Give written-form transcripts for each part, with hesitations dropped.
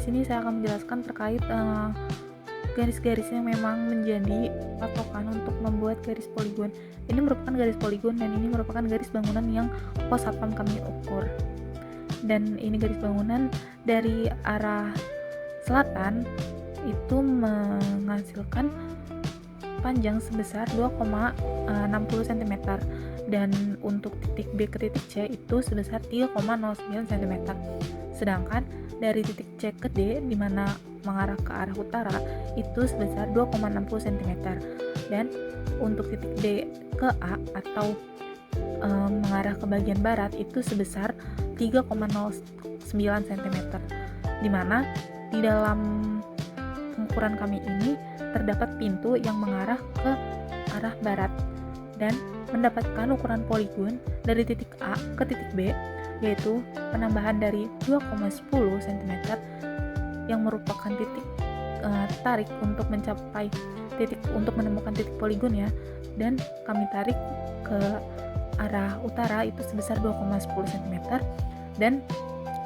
sini saya akan menjelaskan terkait garis-garis yang memang menjadi patokan untuk membuat garis poligon. Ini merupakan garis poligon dan ini merupakan garis bangunan yang pos satpam kami ukur. Dan ini garis bangunan dari arah selatan itu menghasilkan panjang sebesar 2,60 cm dan untuk titik B ke titik C itu sebesar 3,09 cm. Sedangkan dari titik C ke D di mana mengarah ke arah utara itu sebesar 2,60 cm dan untuk titik D ke A atau mengarah ke bagian barat itu sebesar 3,09 cm, di mana di dalam pengukuran kami ini terdapat pintu yang mengarah ke arah barat dan mendapatkan ukuran poligon dari titik A ke titik B yaitu penambahan dari 2,10 cm yang merupakan titik tarik untuk mencapai untuk menemukan titik poligon ya, dan kami tarik ke arah utara itu sebesar 2,10 cm dan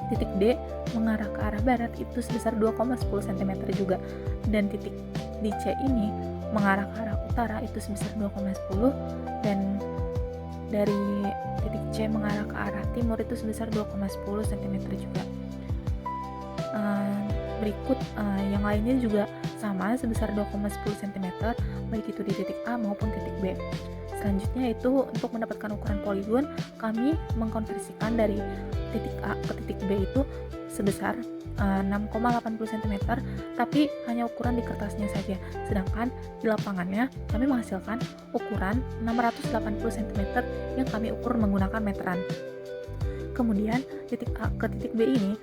titik D mengarah ke arah barat itu sebesar 2,10 cm juga, dan titik di C ini mengarah ke arah utara itu sebesar 2,10 dan dari titik C mengarah ke arah timur itu sebesar 2,10 cm juga. Berikut yang lainnya juga sama sebesar 2,10 cm baik itu di titik A maupun titik B. Selanjutnya itu untuk mendapatkan ukuran poligon kami mengkonversikan dari titik A ke titik B itu sebesar 6,80 cm tapi hanya ukuran di kertasnya saja, sedangkan di lapangannya kami menghasilkan ukuran 680 cm yang kami ukur menggunakan meteran. Kemudian titik A ke titik B ini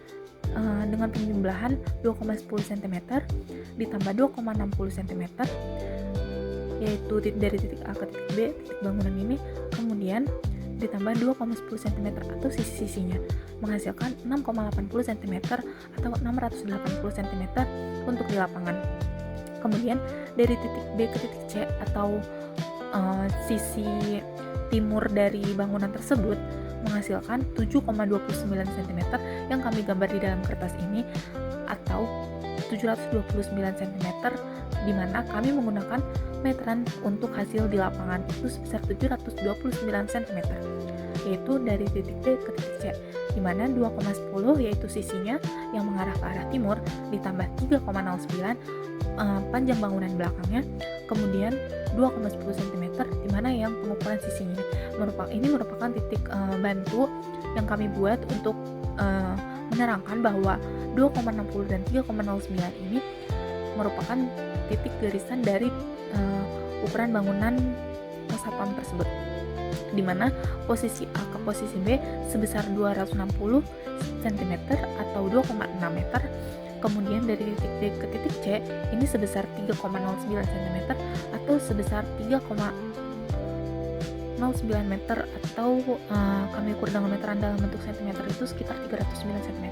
dengan penjumlahan 2,10 cm ditambah 2,60 cm yaitu dari titik A ke titik B, titik bangunan ini, kemudian ditambah 2,10 cm atau sisi-sisinya menghasilkan 6,80 cm atau 680 cm untuk di lapangan. Kemudian dari titik B ke titik C atau sisi timur dari bangunan tersebut menghasilkan 7,29 cm yang kami gambar di dalam kertas ini atau 729 cm di mana kami menggunakan meteran untuk hasil di lapangan itu sebesar 729 cm yaitu dari titik B ke titik C, di mana 2,10 yaitu sisinya yang mengarah ke arah timur ditambah 3,09 panjang bangunan belakangnya, kemudian 2,10 cm di mana yang pengukuran sisinya ini merupakan titik bantu yang kami buat untuk menerangkan bahwa 2,60 dan 3,09 ini merupakan titik garisan dari ukuran bangunan satpam tersebut, di mana posisi A ke posisi B sebesar 260 cm atau 2,6 meter. Kemudian dari titik D ke titik C ini sebesar 3,09 cm atau sebesar 3,09 meter atau kami ukur dengan meteran dalam bentuk cm itu sekitar 309 cm.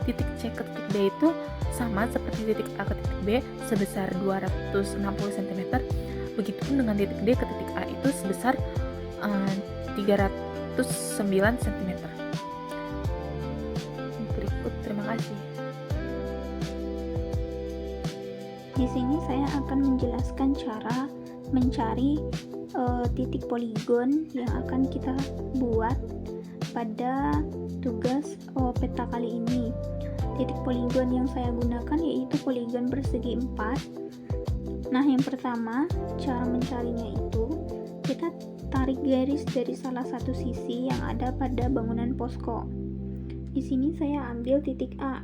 Titik C ke titik D itu sama seperti titik A ke titik B sebesar 260 cm. Begitupun dengan titik D ke titik A itu sebesar 309 cm. Berikut, terima kasih. Di sini saya akan menjelaskan cara mencari titik poligon yang akan kita buat pada tugas peta kali ini. Titik poligon yang saya gunakan yaitu poligon persegi 4. Nah, yang pertama, cara mencarinya itu kita tarik garis dari salah satu sisi yang ada pada bangunan posko. Di sini saya ambil titik A.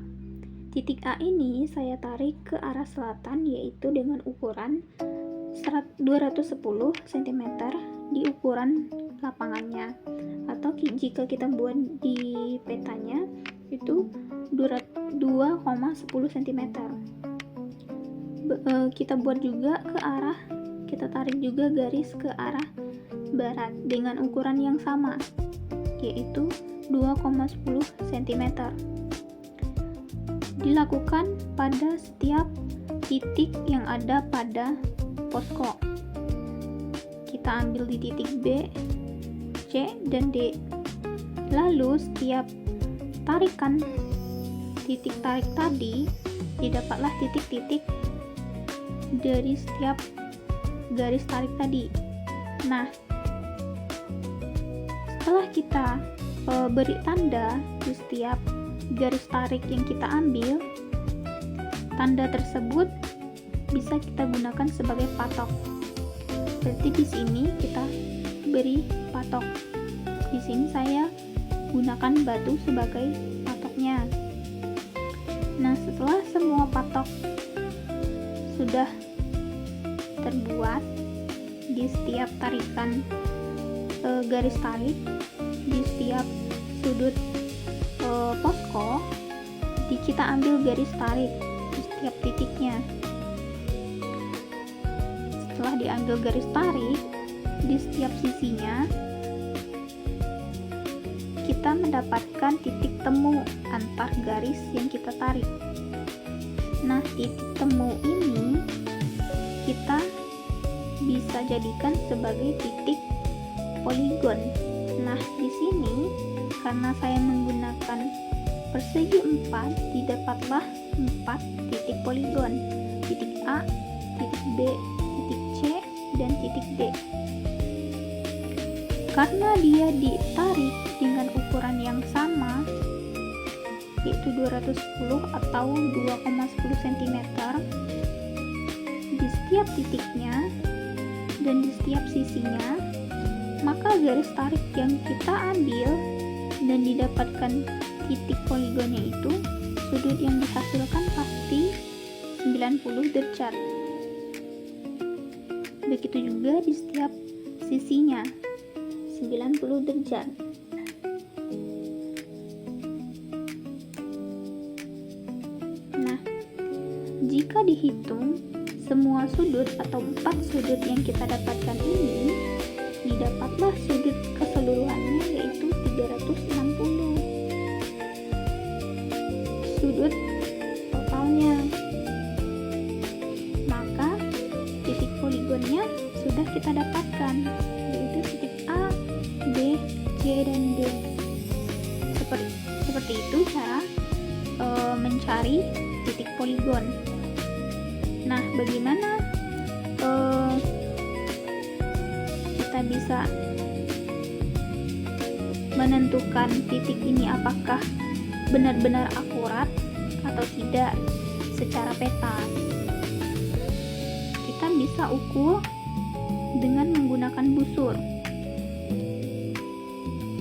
Titik A ini saya tarik ke arah selatan yaitu dengan ukuran 210 cm di ukuran lapangannya, atau jika kita buat di petanya itu 2,10 cm. Kita buat juga ke arah, kita tarik juga garis ke arah barat dengan ukuran yang sama yaitu 2,10 cm. Dilakukan pada setiap titik yang ada pada posko. Kita ambil di titik B, C, dan D. Lalu setiap tarikan titik tarik tadi didapatlah titik-titik dari setiap garis tarik tadi. Nah, setelah kita beri tanda di setiap garis tarik yang kita ambil, tanda tersebut bisa kita gunakan sebagai patok. Berarti di sini kita beri patok. Di sini saya gunakan batu sebagai patoknya. Nah, setelah semua patok sudah terbuat di setiap tarikan garis tarik, di setiap sudut posko, jadi kita ambil garis tarik di setiap titiknya. Setelah diambil garis tarik di setiap sisinya, kita mendapatkan titik temu antar garis yang kita tarik. Nah, titik temu ini kita bisa jadikan sebagai titik poligon. Nah, di sini karena saya menggunakan persegi 4, didapatlah 4 titik poligon. Titik A, titik B, titik C, dan titik D. Karena dia ditarik dengan ukuran yang sama, yaitu 210 atau 2,10 cm di setiap titiknya dan di setiap sisinya, maka garis tarik yang kita ambil dan didapatkan titik poligonnya itu, sudut yang dihasilkan pasti 90 derajat. Begitu juga di setiap sisinya 90 derajat. Nah, jika dihitung semua sudut atau 4 sudut yang kita dapatkan ini, didapatlah sudut keseluruhannya yaitu 360 sudut totalnya. Maka titik poligonnya sudah kita dapatkan, yaitu titik A, B, C, dan D. Seperti itu cara mencari titik poligon. Nah, bagaimana kita bisa menentukan titik ini apakah benar-benar akurat atau tidak secara peta? Kita bisa ukur dengan menggunakan busur.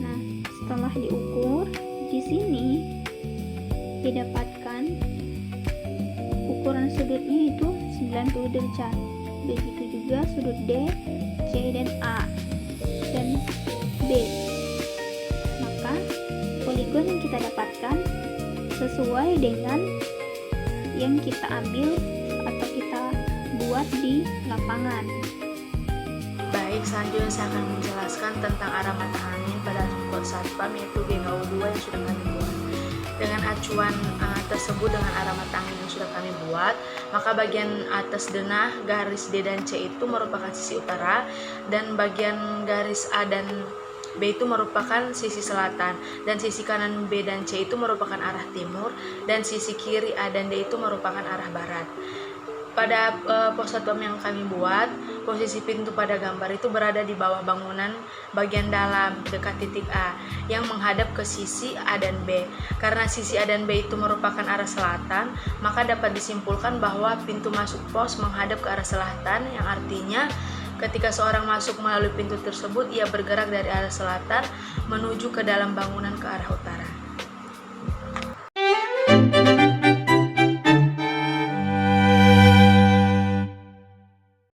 Nah, setelah diukur, di sini didapatkan ukuran sudutnya itu 90 derajat. Begitu juga sudut D, C, dan A, dan B. Maka poligon yang kita dapatkan sesuai dengan yang kita ambil atau kita buat di lapangan. Baik, selanjutnya saya akan menjelaskan tentang arah mata angin pada spot satpam, yaitu GKU2 yang sudah kami buat. Dengan acuan tersebut dengan arah mata angin yang sudah kami buat, maka bagian atas denah garis D dan C itu merupakan sisi utara, dan bagian garis A dan B itu merupakan sisi selatan, dan sisi kanan B dan C itu merupakan arah timur, dan sisi kiri A dan D itu merupakan arah barat. Pada pos satpam yang kami buat, posisi pintu pada gambar itu berada di bawah bangunan bagian dalam dekat titik A yang menghadap ke sisi A dan B. Karena sisi A dan B itu merupakan arah selatan, maka dapat disimpulkan bahwa pintu masuk pos menghadap ke arah selatan, yang artinya ketika seorang masuk melalui pintu tersebut, ia bergerak dari arah selatan menuju ke dalam bangunan ke arah utara.